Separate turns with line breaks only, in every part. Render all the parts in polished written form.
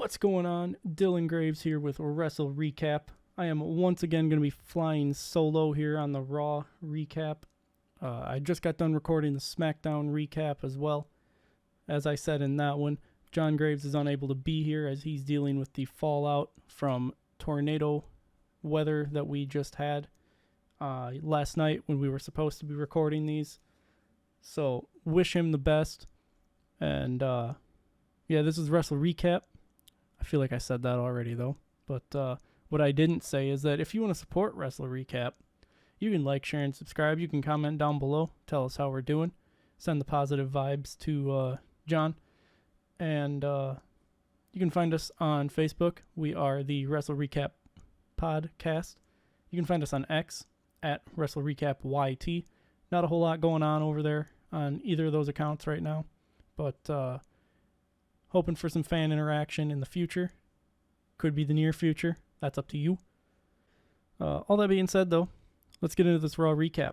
What's going on? Dylan Graives here with WrestleRecap. I am once again going to be flying solo here on the Raw recap. I just got done recording the SmackDown recap as well. As I said in that one, John Graives is unable to be here as he's dealing with the fallout from tornado weather that we just had last night when we were supposed to be recording these. So, wish him the best. And, this is WrestleRecap. I feel like I said that already, though. But what I didn't say is that if you want to support WrestleRecap, you can like, share, and subscribe. You can comment down below. Tell us how we're doing. Send the positive vibes to John. And you can find us on Facebook. We are the WrestleRecap podcast. You can find us on X at WrestleRecapYT. Not a whole lot going on over there on either of those accounts right now. But hoping for some fan interaction in the future. Could be the near future. That's up to you. All that being said, though, let's get into this Raw recap.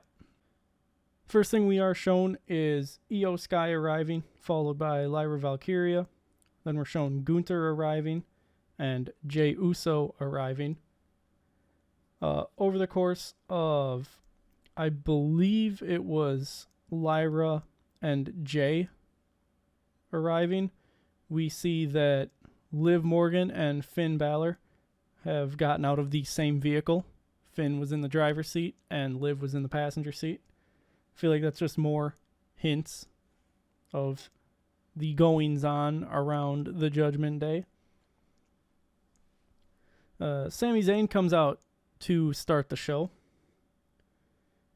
First thing we are shown is Io Sky arriving, followed by Lyra Valkyria. Then we're shown Gunther arriving and Jey Uso arriving. Over the course of, I believe it was Lyra and Jey arriving, we see that Liv Morgan and Finn Balor have gotten out of the same vehicle. Finn was in the driver's seat and Liv was in the passenger seat. I feel like that's just more hints of the goings-on around the Judgment Day. Sami Zayn comes out to start the show.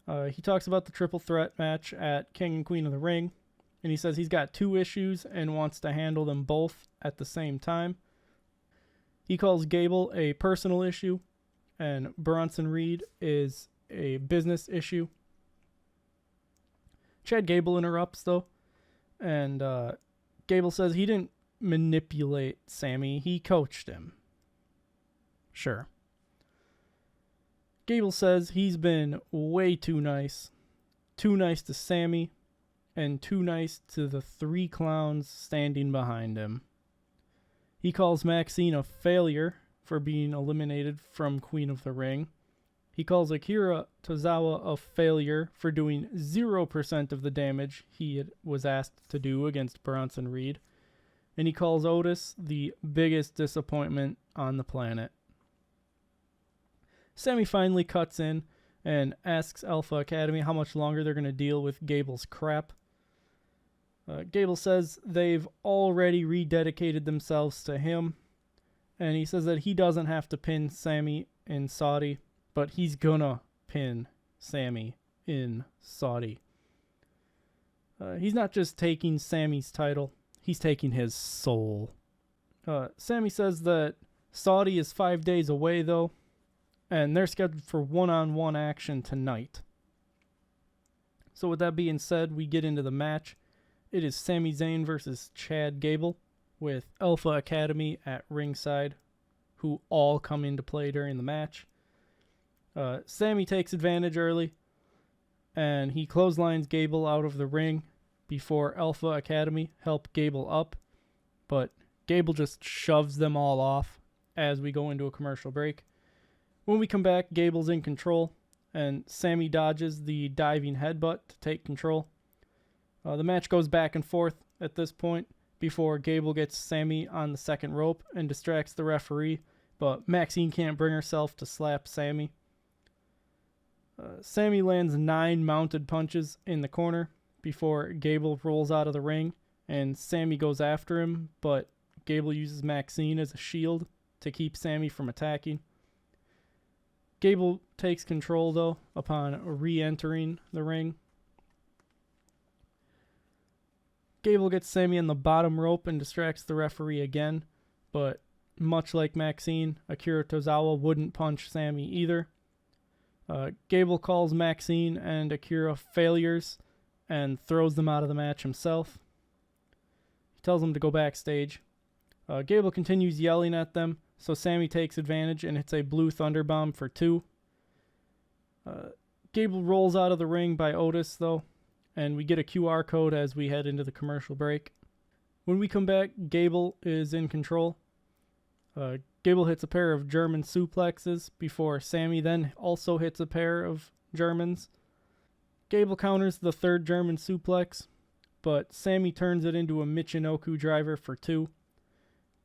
He talks about the triple threat match at King and Queen of the Ring. And he says he's got two issues and wants to handle them both at the same time. He calls Gable a personal issue, and Bronson Reed is a business issue. Chad Gable interrupts, though, and Gable says he didn't manipulate Sami, he coached him. Sure. Gable says he's been way too nice to Sami, and too nice to the three clowns standing behind him. He calls Maxine a failure for being eliminated from Queen of the Ring. He calls Akira Tozawa a failure for doing 0% of the damage he was asked to do against Bronson Reed. And he calls Otis the biggest disappointment on the planet. Sami finally cuts in and asks Alpha Academy how much longer they're going to deal with Gable's crap. Gable says they've already rededicated themselves to him, and he says that he doesn't have to pin Sami in Saudi, but he's gonna pin Sami in Saudi. He's not just taking Sami's title, he's taking his soul. Sami says that Saudi is 5 days away, though, and they're scheduled for one-on-one action tonight. So with that being said, we get into the match. It is Sami Zayn versus Chad Gable with Alpha Academy at ringside, who all come into play during the match. Sami takes advantage early, and he clotheslines Gable out of the ring before Alpha Academy help Gable up, but Gable just shoves them all off as we go into a commercial break. When we come back, Gable's in control, and Sami dodges the diving headbutt to take control. The match goes back and forth at this point before Gable gets Sami on the second rope and distracts the referee, but Maxine can't bring herself to slap Sami. Sami lands 9 mounted punches in the corner before Gable rolls out of the ring, and Sami goes after him, but Gable uses Maxine as a shield to keep Sami from attacking. Gable takes control, though, upon re-entering the ring. Gable gets Sami on the bottom rope and distracts the referee again, but much like Maxine, Akira Tozawa wouldn't punch Sami either. Gable calls Maxine and Akira failures and throws them out of the match himself. He tells them to go backstage. Gable continues yelling at them, so Sami takes advantage and hits a blue thunderbomb for 2. Gable rolls out of the ring by Otis, though, and we get a QR code as we head into the commercial break. When we come back, Gable is in control. Gable hits a pair of German suplexes before Sammy then also hits a pair of Germans. Gable counters the third German suplex, but Sammy turns it into a Michinoku driver for 2.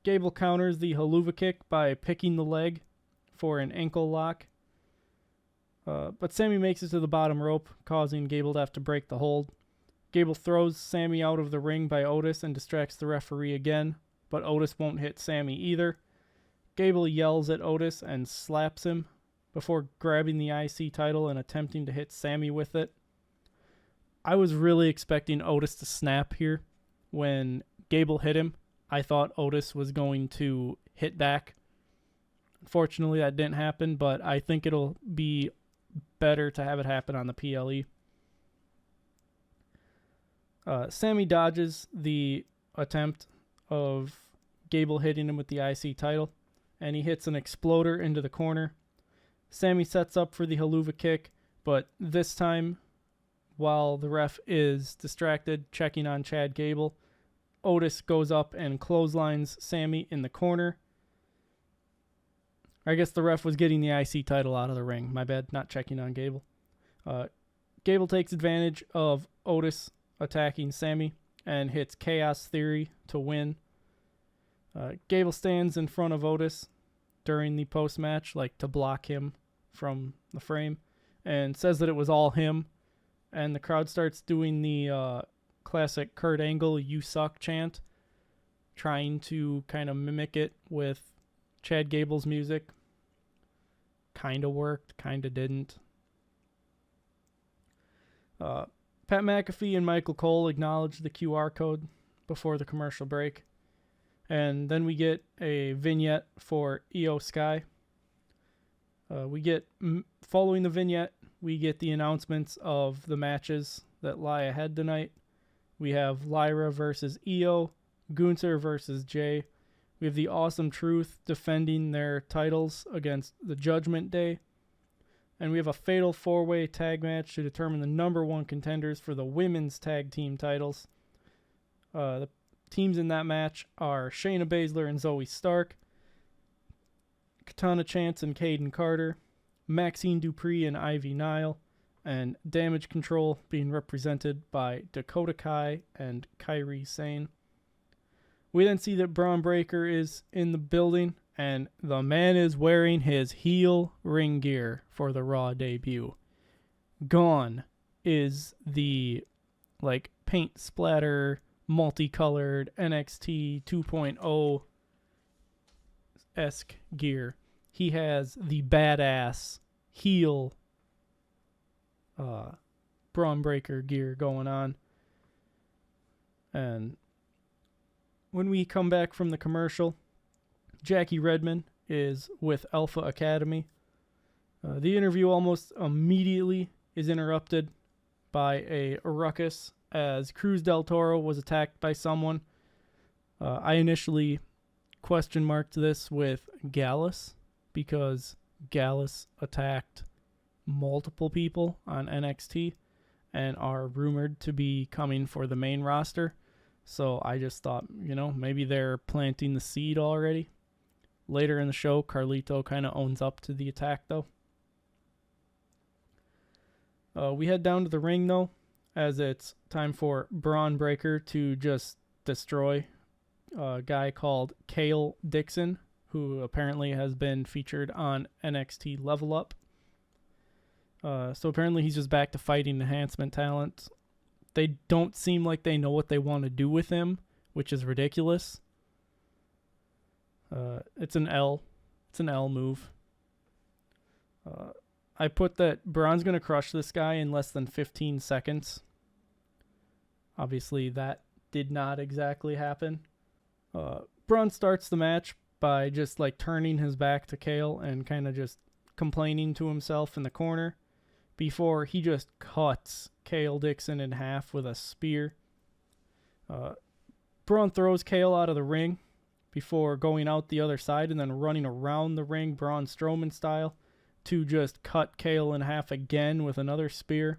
Gable counters the haluva kick by picking the leg for an ankle lock. But Sammy makes it to the bottom rope, causing Gable to have to break the hold. Gable throws Sammy out of the ring by Otis and distracts the referee again, but Otis won't hit Sammy either. Gable yells at Otis and slaps him before grabbing the IC title and attempting to hit Sammy with it. I was really expecting Otis to snap here. When Gable hit him, I thought Otis was going to hit back. Unfortunately, that didn't happen, but I think it'll be better to have it happen on the PLE. Sammy dodges the attempt of Gable hitting him with the IC title, and he hits an exploder into the corner. Sammy sets up for the haluva kick, but this time, while the ref is distracted checking on Chad Gable, Otis goes up and clotheslines Sammy in the corner. I guess the ref was getting the IC title out of the ring. My bad, not checking on Gable. Gable takes advantage of Otis attacking Sammy and hits Chaos Theory to win. Gable stands in front of Otis during the post-match, like to block him from the frame, and says that it was all him. And the crowd starts doing the classic Kurt Angle "You Suck" chant, trying to kind of mimic it with Chad Gable's music. Kind of worked, kind of didn't. Pat McAfee and Michael Cole acknowledge the QR code before the commercial break. And then we get a vignette for Io Sky. Following the vignette, we get the announcements of the matches that lie ahead tonight. We have Lyra versus Io, Gunther versus Jay. We have the Awesome Truth defending their titles against the Judgment Day. And we have a fatal 4-way tag match to determine the number 1 contenders for the women's tag team titles. The teams in that match are Shayna Baszler and Zoe Stark, Katana Chance and Caden Carter, Maxine Dupree and Ivy Nile, and Damage Control being represented by Dakota Kai and Kairi Sane. We then see that Braun Breaker is in the building, and the man is wearing his heel ring gear for the Raw debut. Gone is the paint splatter, multicolored NXT 2.0-esque gear. He has the badass heel Braun Breaker gear going on. And when we come back from the commercial, Jackie Redmond is with Alpha Academy. The interview almost immediately is interrupted by a ruckus as Cruz del Toro was attacked by someone. I initially question marked this with Gallus because Gallus attacked multiple people on NXT and are rumored to be coming for the main roster. So I just thought, maybe they're planting the seed already. Later in the show, Carlito kind of owns up to the attack, though. We head down to the ring, though, as it's time for Braun Breaker to just destroy a guy called Kale Dixon, who apparently has been featured on NXT Level Up. So apparently he's just back to fighting enhancement talent. They don't seem like they know what they want to do with him, which is ridiculous. It's an L. It's an L move. I put that Braun's going to crush this guy in less than 15 seconds. Obviously, that did not exactly happen. Braun starts the match by just turning his back to Kale and kind of just complaining to himself in the corner before he just cuts Kale Dixon in half with a spear. Braun throws Kale out of the ring before going out the other side and then running around the ring Braun Strowman style to just cut Kale in half again with another spear.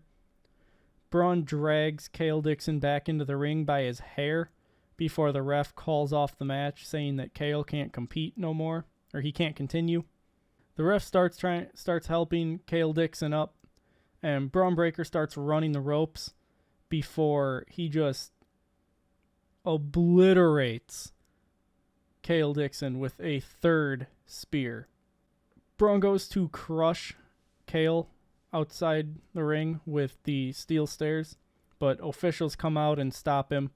Braun drags Kale Dixon back into the ring by his hair before the ref calls off the match, saying that Kale can't compete no more, or he can't continue. The ref starts helping Kale Dixon up, and Braun Breaker starts running the ropes before he just obliterates Kale Dixon with a third spear. Braun goes to crush Kale outside the ring with the steel stairs, but officials come out and stop him.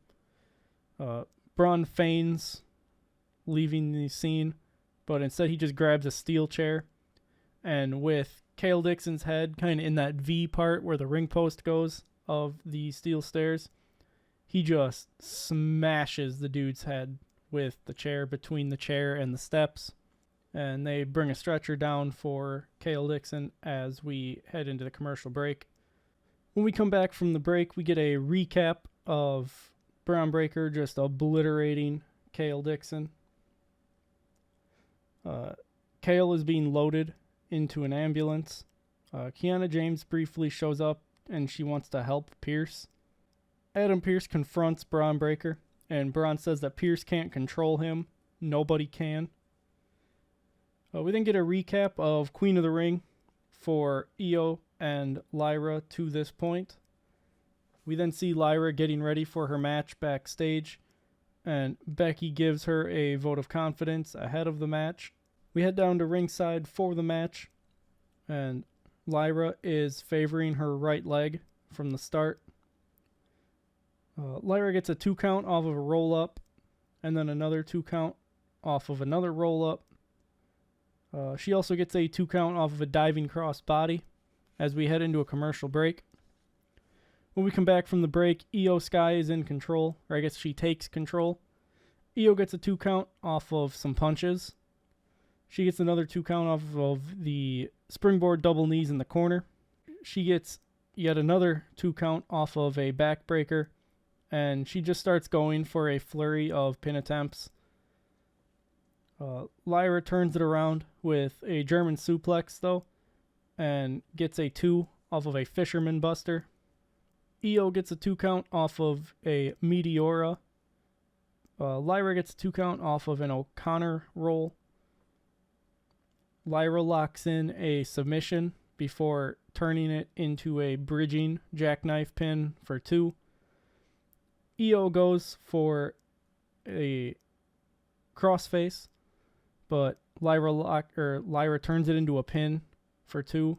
Braun feigns leaving the scene, but instead he just grabs a steel chair, and with Kale Dixon's head kind of in that V part where the ring post goes of the steel stairs, he just smashes the dude's head with the chair between the chair and the steps, and they bring a stretcher down for Kale Dixon as we head into the commercial break. When we come back from the break, we get a recap of Braun Breaker just obliterating Kale Dixon. Kale is being loaded into an ambulance. Kiana James briefly shows up and she wants to help Pierce. Adam Pearce confronts Braun Breaker, and Braun says that Pierce can't control him. Nobody can. We then get a recap of Queen of the Ring for Io and Lyra to this point. We then see Lyra getting ready for her match backstage, and Becky gives her a vote of confidence ahead of the match. We head down to ringside for the match, and Lyra is favoring her right leg from the start. Lyra gets a 2 count off of a roll-up, and then another 2 count off of another roll-up. She also gets a 2 count off of a diving cross body as we head into a commercial break. When we come back from the break, Io Sky is in control, or I guess she takes control. Io gets a 2 count off of some punches. She gets another 2 count off of the springboard double knees in the corner. She gets yet another 2 count off of a backbreaker, and she just starts going for a flurry of pin attempts. Lyra turns it around with a German suplex, though, and gets a 2 off of a Fisherman Buster. Io gets a 2 count off of a Meteora. Lyra gets a 2 count off of an O'Connor roll. Lyra locks in a submission before turning it into a bridging jackknife pin for 2. Io goes for a crossface, but Lyra turns it into a pin for 2.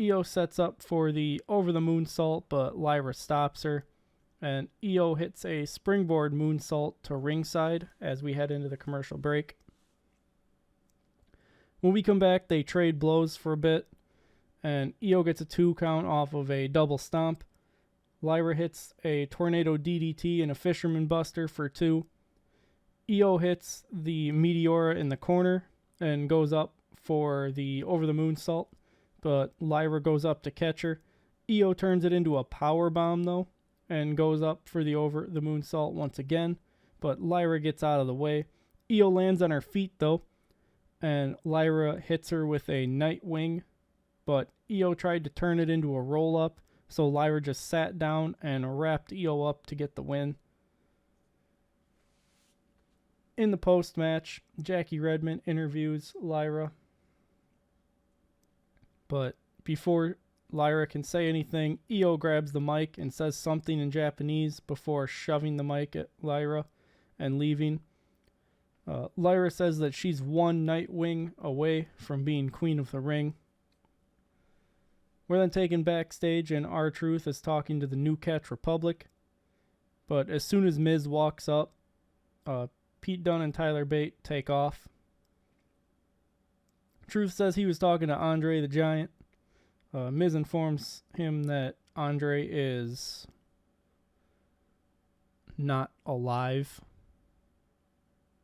Io sets up for the over the moonsault, but Lyra stops her, and Io hits a springboard moonsault to ringside as we head into the commercial break. When we come back, they trade blows for a bit, and Io gets a 2 count off of a double stomp. Lyra hits a tornado DDT and a Fisherman Buster for 2. Io hits the Meteora in the corner and goes up for the over the moonsault, but Lyra goes up to catch her. Io turns it into a power bomb though, and goes up for the over the moonsault once again, but Lyra gets out of the way. Io lands on her feet though, and Lyra hits her with a Nightwing, but Io tried to turn it into a roll up, so Lyra just sat down and wrapped Io up to get the win. In the post-match, Jackie Redmond interviews Lyra, but before Lyra can say anything, Io grabs the mic and says something in Japanese before shoving the mic at Lyra and leaving. Lyra says that she's one Nightwing away from being Queen of the Ring. We're then taken backstage, and R-Truth is talking to the New Catch Republic. But as soon as Miz walks up, Pete Dunne and Tyler Bate take off. Truth says he was talking to Andre the Giant. Miz informs him that Andre is not alive.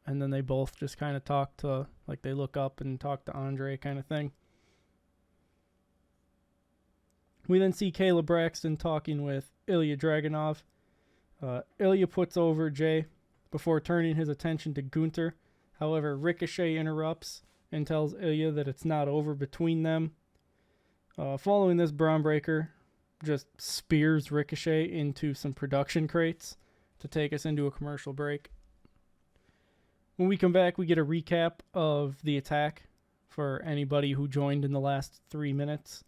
And then they both just kind of talk to, like they look up and talk to Andre kind of thing. We then see Kayla Braxton talking with Ilya Dragunov. Ilya puts over Jay before turning his attention to Gunther. However, Ricochet interrupts and tells Ilya that it's not over between them. Following this, Braun Breaker just spears Ricochet into some production crates to take us into a commercial break. When we come back, we get a recap of the attack for anybody who joined in the last 3 minutes.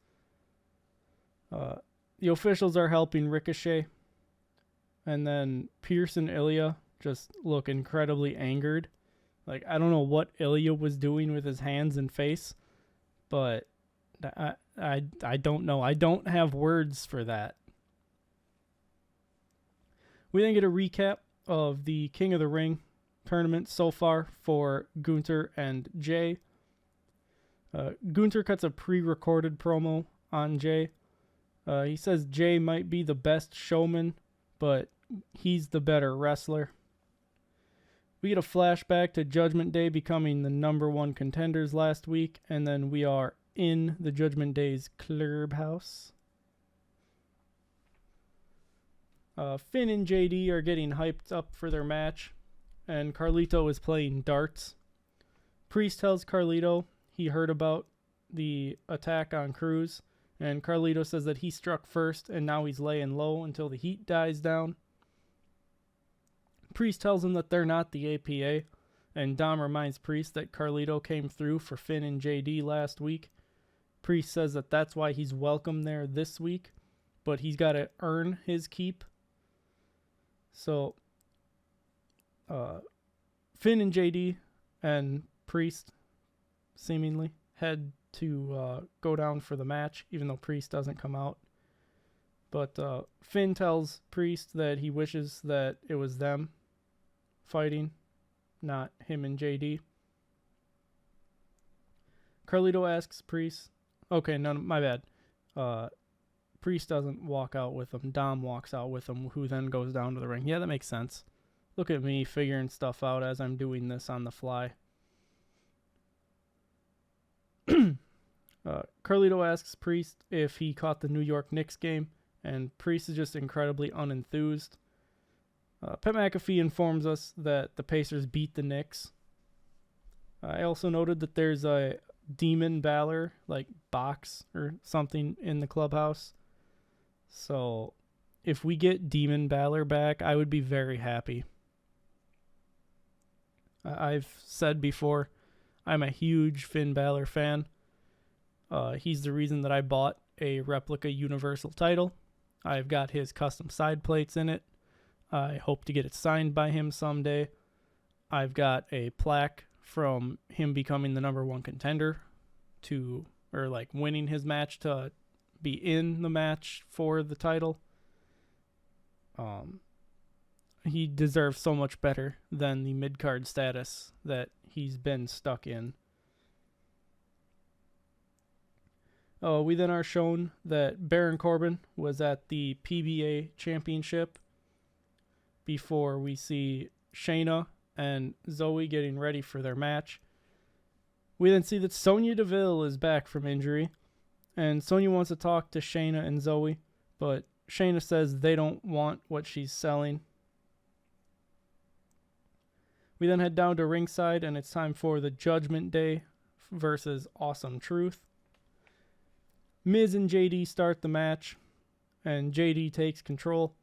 The officials are helping Ricochet, and then Pierce and Ilya just look incredibly angered. Like, I don't know what Ilya was doing with his hands and face, but I don't know. I don't have words for that. We then get a recap of the King of the Ring tournament so far for Gunther and Jay. Gunther cuts a pre-recorded promo on Jay. He says Jay might be the best showman, but he's the better wrestler. We get a flashback to Judgment Day becoming the number 1 contenders last week, and then we are in the Judgment Day's clubhouse. Finn and JD are getting hyped up for their match, and Carlito is playing darts. Priest tells Carlito he heard about the attack on Cruz, and Carlito says that he struck first and now he's laying low until the heat dies down. Priest tells him that they're not the APA, and Dom reminds Priest that Carlito came through for Finn and JD last week. Priest says that that's why he's welcome there this week, but he's got to earn his keep. So, Finn and JD and Priest seemingly head to go down for the match, even though Priest doesn't come out. But Finn tells Priest that he wishes that it was them fighting, not him and JD. Carlito asks Priest... Okay, no, my bad. Priest doesn't walk out with him. Dom walks out with him, who then goes down to the ring. Yeah, that makes sense. Look at me figuring stuff out as I'm doing this on the fly. Carlito asks Priest if he caught the New York Knicks game, and Priest is just incredibly unenthused. Pat McAfee informs us that the Pacers beat the Knicks. I also noted that there's a Demon Balor box or something in the clubhouse. So if we get Demon Balor back, I would be very happy. I've said before, I'm a huge Finn Balor fan. He's the reason that I bought a replica Universal title. I've got his custom side plates in it. I hope to get it signed by him someday. I've got a plaque from him becoming the number 1 contender winning his match to be in the match for the title. He deserves so much better than the mid-card status that he's been stuck in. We then are shown that Baron Corbin was at the PBA Championship before we see Shayna and Zoe getting ready for their match. We then see that Sonya Deville is back from injury, and Sonya wants to talk to Shayna and Zoe, but Shayna says they don't want what she's selling. We then head down to ringside, and it's time for the Judgment Day versus Awesome Truth. Miz and JD start the match, and JD takes control.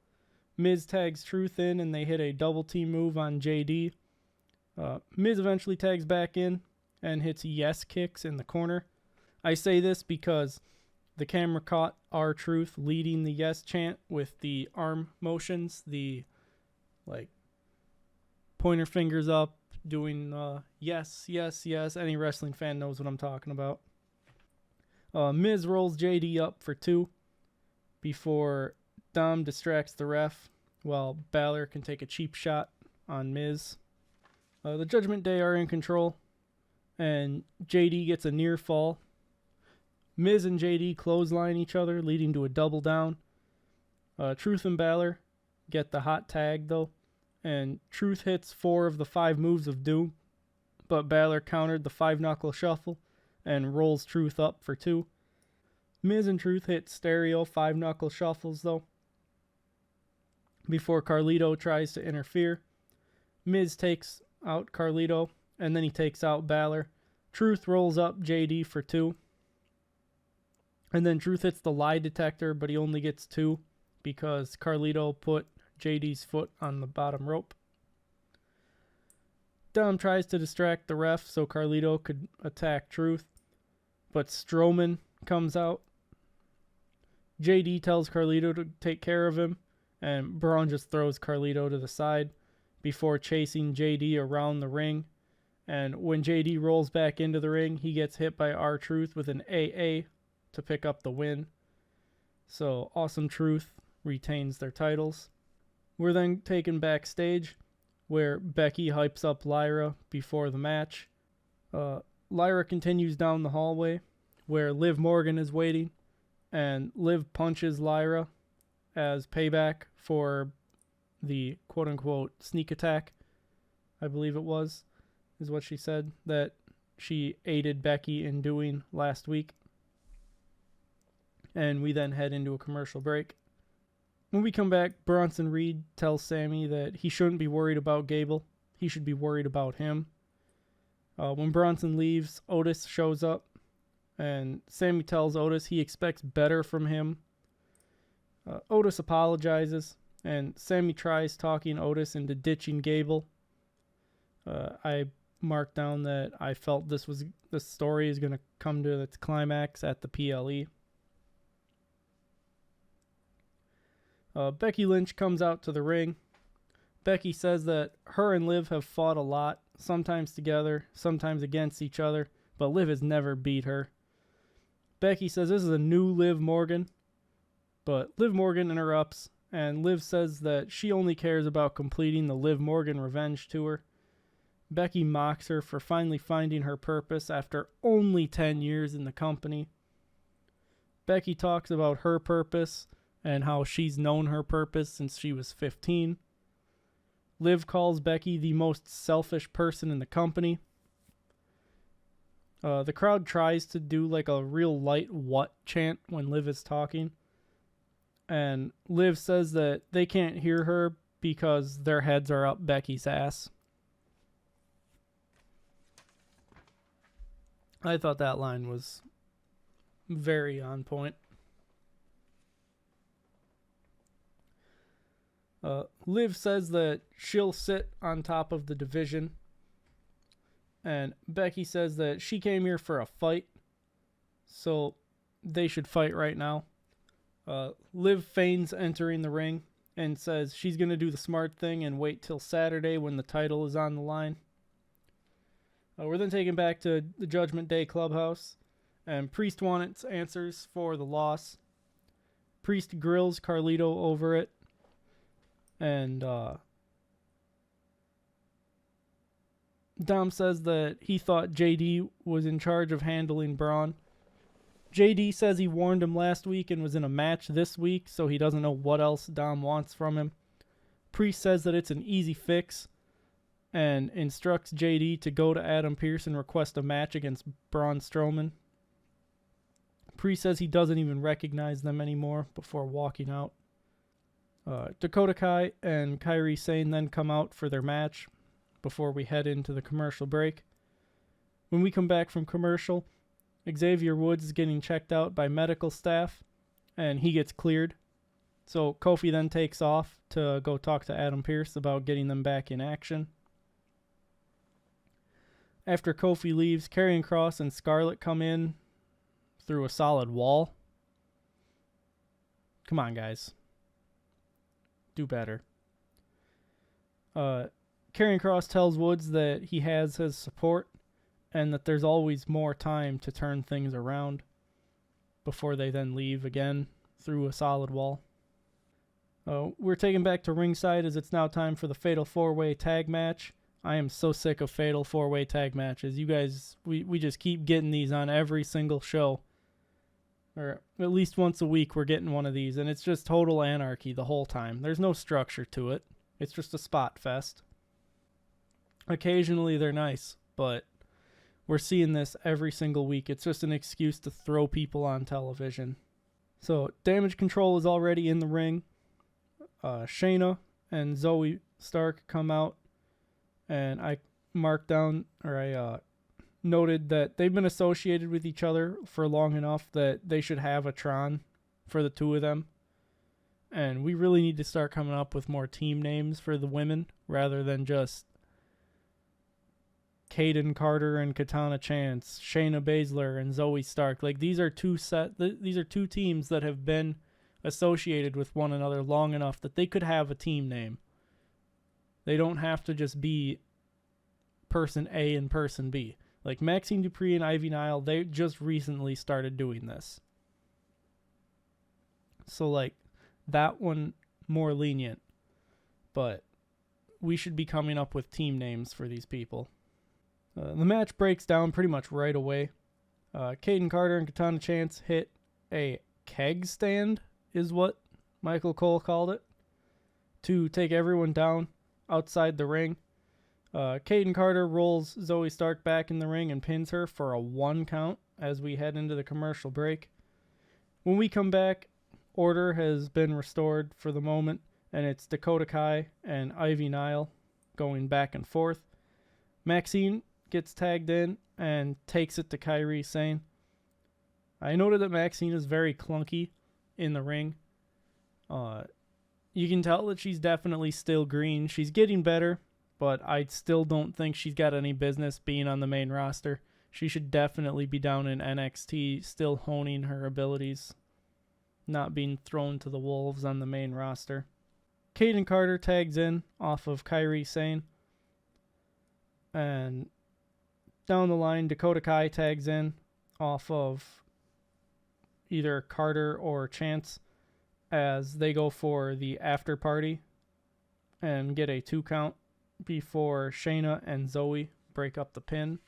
Miz tags Truth in, and they hit a double team move on JD. Miz eventually tags back in and hits yes kicks in the corner. I say this because the camera caught R-Truth leading the yes chant with the arm motions, the pointer fingers up, doing yes, yes, yes. Any wrestling fan knows what I'm talking about. Miz rolls JD up for 2 before Dom distracts the ref while Balor can take a cheap shot on Miz. The Judgment Day are in control, and JD gets a near fall. Miz and JD clothesline each other, leading to a double down. Truth and Balor get the hot tag, though, and Truth hits 4 of the 5 moves of Doom, but Balor countered the 5-knuckle shuffle and rolls Truth up for 2. Miz and Truth hit stereo 5-knuckle shuffles, though, before Carlito tries to interfere. Miz takes out Carlito, and then he takes out Balor. Truth rolls up JD for 2. And then Truth hits the lie detector, but he only gets 2 because Carlito put JD's foot on the bottom rope. Dom tries to distract the ref so Carlito could attack Truth, but Strowman comes out. JD tells Carlito to take care of him, and Braun just throws Carlito to the side before chasing JD around the ring. And when JD rolls back into the ring, he gets hit by R-Truth with an AA to pick up the win. So Awesome Truth retains their titles. We're then taken backstage where Becky hypes up Lyra before the match. Lyra continues down the hallway where Liv Morgan is waiting, and Liv punches Lyra as payback for the quote-unquote sneak attack, I believe it was, is what she said, that she aided Becky in doing last week. And we then head into a commercial break. When we come back, Bronson Reed tells Sammy that he shouldn't be worried about Gable. He should be worried about him. When Bronson leaves, Otis shows up, and Sammy tells Otis he expects better from him. Otis apologizes, and Sammy tries talking Otis into ditching Gable. I marked down that I felt this story is going to come to its climax at the PLE. Becky Lynch comes out to the ring. Becky says that her and Liv have fought a lot, sometimes together, sometimes against each other, but Liv has never beat her. Becky says this is a new Liv Morgan, but Liv Morgan interrupts, and Liv says that she only cares about completing the Liv Morgan revenge tour. Becky mocks her for finally finding her purpose after only 10 years in the company. Becky talks about her purpose and how she's known her purpose since she was 15. Liv calls Becky the most selfish person in the company. The crowd tries to do like a real light what chant when Liv is talking. And Liv says that they can't hear her because their heads are up Becky's ass. I thought that line was very on point. Liv says that she'll sit on top of the division. And Becky says that she came here for a fight, so they should fight right now. Liv feigns entering the ring and says she's going to do the smart thing and wait till Saturday when the title is on the line. We're then taken back to the Judgment Day clubhouse, and Priest wants answers for the loss. Priest grills Carlito over it, and Dom says that he thought JD was in charge of handling Braun. JD says he warned him last week and was in a match this week, so he doesn't know what else Dom wants from him. Priest says that it's an easy fix and instructs JD to go to Adam Pearce and request a match against Braun Strowman. Priest says he doesn't even recognize them anymore before walking out. Dakota Kai and Kairi Sane then come out for their match before we head into the commercial break. When we come back from commercial, Xavier Woods is getting checked out by medical staff, and he gets cleared. So Kofi then takes off to go talk to Adam Pearce about getting them back in action. After Kofi leaves, Karrion Kross and Scarlett come in through a solid wall. Come on, guys. Do better. Karrion Kross tells Woods that he has his support and that there's always more time to turn things around before they then leave again through a solid wall. We're taken back to ringside as it's now time for the Fatal 4-Way Tag Match. I am so sick of Fatal 4-Way Tag Matches. You guys, we just keep getting these on every single show. Or at least once a week we're getting one of these, and it's just total anarchy the whole time. There's no structure to it. It's just a spot fest. Occasionally they're nice, but we're seeing this every single week. It's just an excuse to throw people on television. So Damage Control is already in the ring. Shayna and Zoe Stark come out, and I marked down, or I noted that they've been associated with each other for long enough that they should have a Tron for the two of them. And we really need to start coming up with more team names for the women rather than just Kaden Carter and Katana Chance, Shayna Baszler and Zoe Stark. Like these are two teams that have been associated with one another long enough that they could have a team name. They don't have to just be person A and person B. Like Maxine Dupree and Ivy Nile, they just recently started doing this. So like that one more lenient, but we should be coming up with team names for these people. The match breaks down pretty much right away. Kaden Carter and Katana Chance hit a keg stand, is what Michael Cole called it, to take everyone down outside the ring. Kaden Carter rolls Zoe Stark back in the ring and pins her for a 1 count as we head into the commercial break. When we come back, order has been restored for the moment, and it's Dakota Kai and Ivy Nile going back and forth. Maxine gets tagged in and takes it to Kairi Sane. I noted that Maxine is very clunky in the ring. You can tell that she's definitely still green. She's getting better, but I still don't think she's got any business being on the main roster. She should definitely be down in NXT, still honing her abilities, not being thrown to the wolves on the main roster. Kaden Carter tags in off of Kairi Sane. And down the line, Dakota Kai tags in off of either Carter or Chance as they go for the after party and get a 2 count before Shayna and Zoe break up the pin.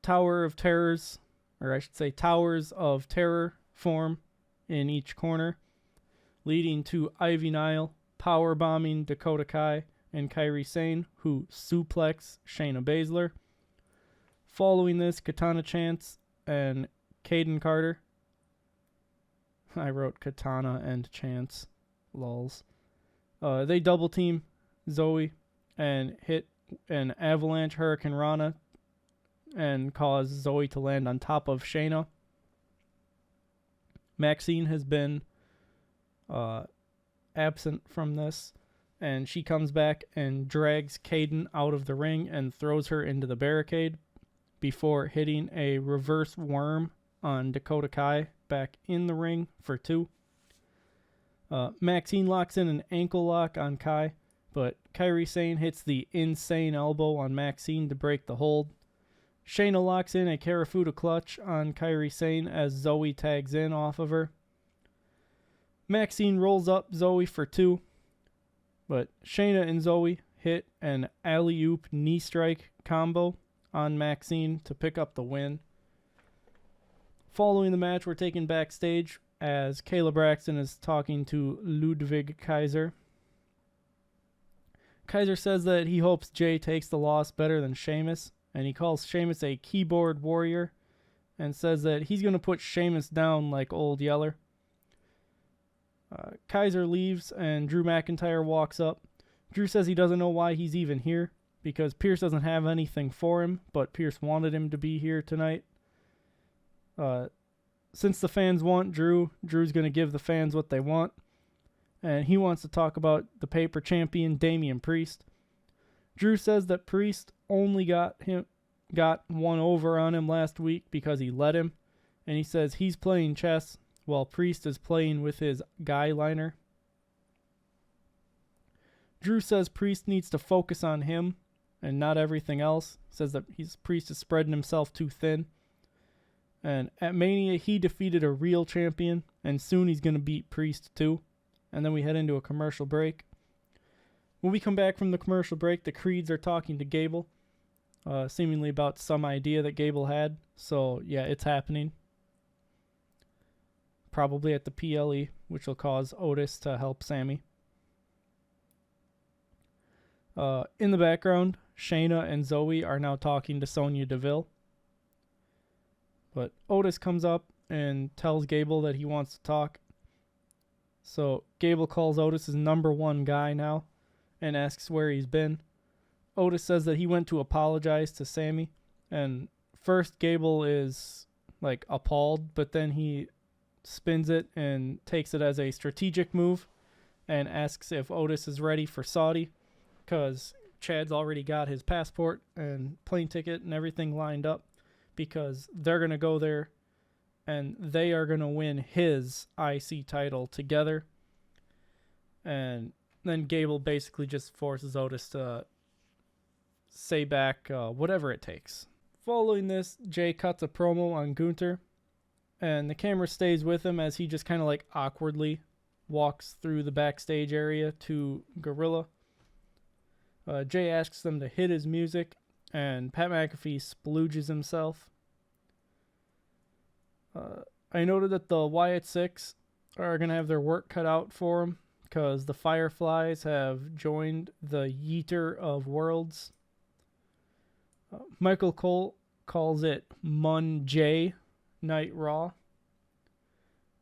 Towers of Terror form in each corner, leading to Ivy Nile powerbombing Dakota Kai and Kairi Sane, who suplex Shayna Baszler. Following this, Katana Chance and Kaden Carter. I wrote Katana and Chance. Lols. They double team Zoe and hit an avalanche Hurricane Rana and cause Zoe to land on top of Shayna. Maxine has been absent from this, and she comes back and drags Kaden out of the ring and throws her into the barricade before hitting a reverse worm on Dakota Kai back in the ring for 2. Maxine locks in an ankle lock on Kai, but Kairi Sane hits the insane elbow on Maxine to break the hold. Shayna locks in a Karafuda clutch on Kairi Sane as Zoe tags in off of her. Maxine rolls up Zoe for 2, but Shayna and Zoe hit an alley-oop knee strike combo on Maxine to pick up the win. Following the match, we're taken backstage as Kayla Braxton is talking to Ludwig Kaiser. Kaiser says that he hopes Jay takes the loss better than Sheamus, and he calls Sheamus a keyboard warrior and says that he's going to put Sheamus down like Old Yeller. Kaiser leaves and Drew McIntyre walks up. Drew says he doesn't know why he's even here because Pierce doesn't have anything for him, but Pierce wanted him to be here tonight. Since the fans want Drew's going to give the fans what they want, and he wants to talk about the paper champion Damian Priest. Drew says that Priest only got one over on him last week because he let him, and he says he's playing chess while Priest is playing with his guy liner. Drew says Priest needs to focus on him and not everything else. Says that Priest is spreading himself too thin. And at Mania, he defeated a real champion, and soon he's going to beat Priest too. And then we head into a commercial break. When we come back from the commercial break, the Creeds are talking to Gable, seemingly about some idea that Gable had. So, yeah, it's happening. Probably at the PLE, which will cause Otis to help Sammy. In the background, Shayna and Zoe are now talking to Sonya Deville. But Otis comes up and tells Gable that he wants to talk. So Gable calls Otis his number one guy now and asks where he's been. Otis says that he went to apologize to Sammy and first Gable is like appalled, but then he spins it and takes it as a strategic move and asks if Otis is ready for Saudi, because Chad's already got his passport and plane ticket and everything lined up, because they're going to go there and they are going to win his IC title together. And then Gable basically just forces Otis to say back whatever it takes. Following this, Jay cuts a promo on Gunther, and the camera stays with him as he just kind of like awkwardly walks through the backstage area to Gorilla. Jay asks them to hit his music, and Pat McAfee splooges himself. I noted that the Wyatt Six are going to have their work cut out for them, because the Fireflies have joined the Yeeter of Worlds. Michael Cole calls it Mun J Night Raw.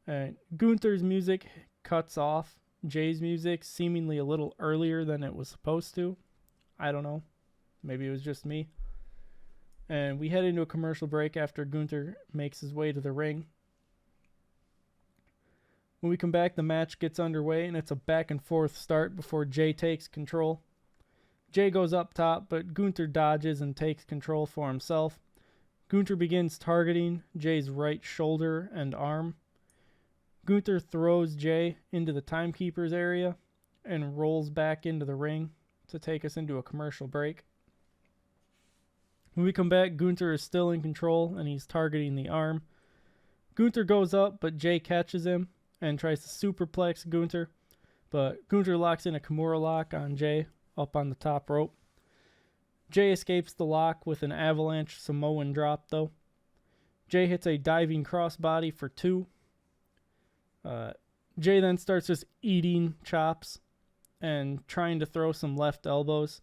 And Gunther's music cuts off Jay's music seemingly a little earlier than it was supposed to. I don't know. Maybe it was just me. And we head into a commercial break after Gunther makes his way to the ring. When we come back, the match gets underway, and it's a back and forth start before Jay takes control. Jay goes up top, but Gunther dodges and takes control for himself. Gunther begins targeting Jay's right shoulder and arm. Gunther throws Jay into the timekeeper's area and rolls back into the ring to take us into a commercial break. When we come back, Gunther is still in control, and he's targeting the arm. Gunther goes up, but Jay catches him and tries to superplex Gunther, but Gunther locks in a Kimura lock on Jay up on the top rope. Jay escapes the lock with an avalanche Samoan drop, though. Jay hits a diving crossbody for 2. Jay then starts just eating chops and trying to throw some left elbows,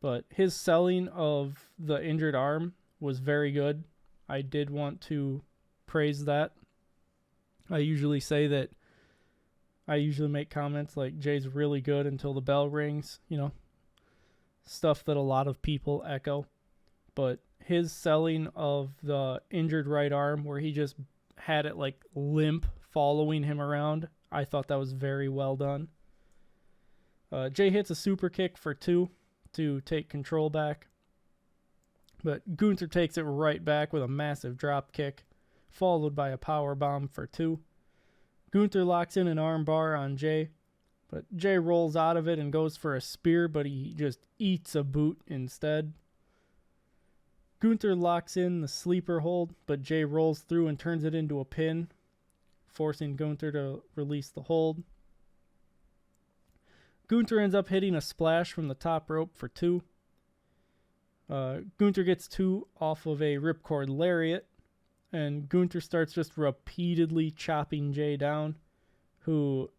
but his selling of the injured arm was very good. I did want to praise that. I usually say that I usually make comments like Jay's really good until the bell rings, you know, stuff that a lot of people echo. But his selling of the injured right arm, where he just had it like limp following him around, I thought that was very well done. Jay hits a super kick for 2 to take control back, but Gunther takes it right back with a massive drop kick, followed by a power bomb for 2. Gunther locks in an arm bar on Jay, but Jay rolls out of it and goes for a spear, but he just eats a boot instead. Gunther locks in the sleeper hold, but Jay rolls through and turns it into a pin, forcing Gunther to release the hold. Gunther ends up hitting a splash from the top rope for 2. Gunther gets 2 off of a ripcord lariat, and Gunther starts just repeatedly chopping Jay down, who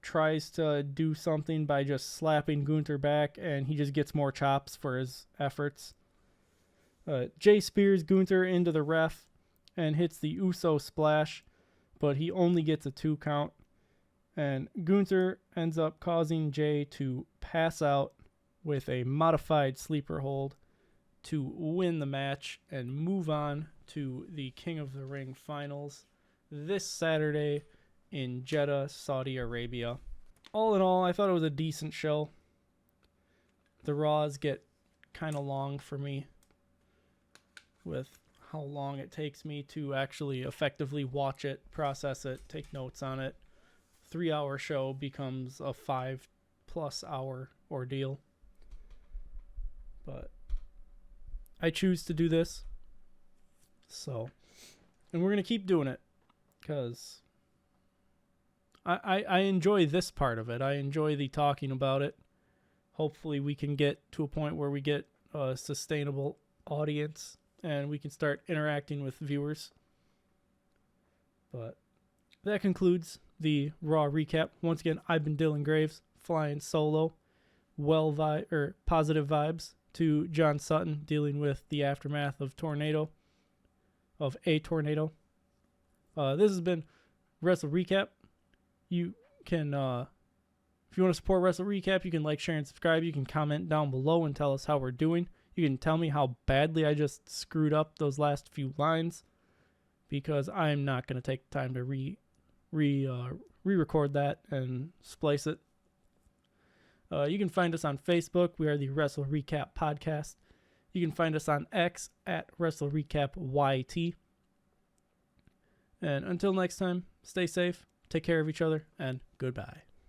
tries to do something by just slapping Gunther back, and he just gets more chops for his efforts. Jay spears Gunther into the ref and hits the Uso splash, but he only gets a 2 count. And Gunther ends up causing Jay to pass out with a modified sleeper hold to win the match and move on to the King of the Ring finals this Saturday in Jeddah, Saudi Arabia. All in all, I thought it was a decent show. The Raws get kind of long for me with how long it takes me to actually effectively watch it, process it, take notes on it. 3-hour show becomes a 5+ hour ordeal. But I choose to do this. So, and we're going to keep doing it because I enjoy this part of it. I enjoy the talking about it. Hopefully we can get to a point where we get a sustainable audience and we can start interacting with viewers. But that concludes the Raw recap. Once again, I've been Dylan Graives, flying solo. Positive vibes to John Sutton, dealing with the aftermath of a tornado. This has been WrestleRecap. You can, if you want to support WrestleRecap, you can like, share, and subscribe. You can comment down below and tell us how we're doing. You can tell me how badly I just screwed up those last few lines, because I'm not going to take the time to re-record that and splice it. You can find us on Facebook. We are the Wrestle Recap Podcast. You can find us on X at WrestleRecapYT. And until next time, stay safe, take care of each other, and goodbye.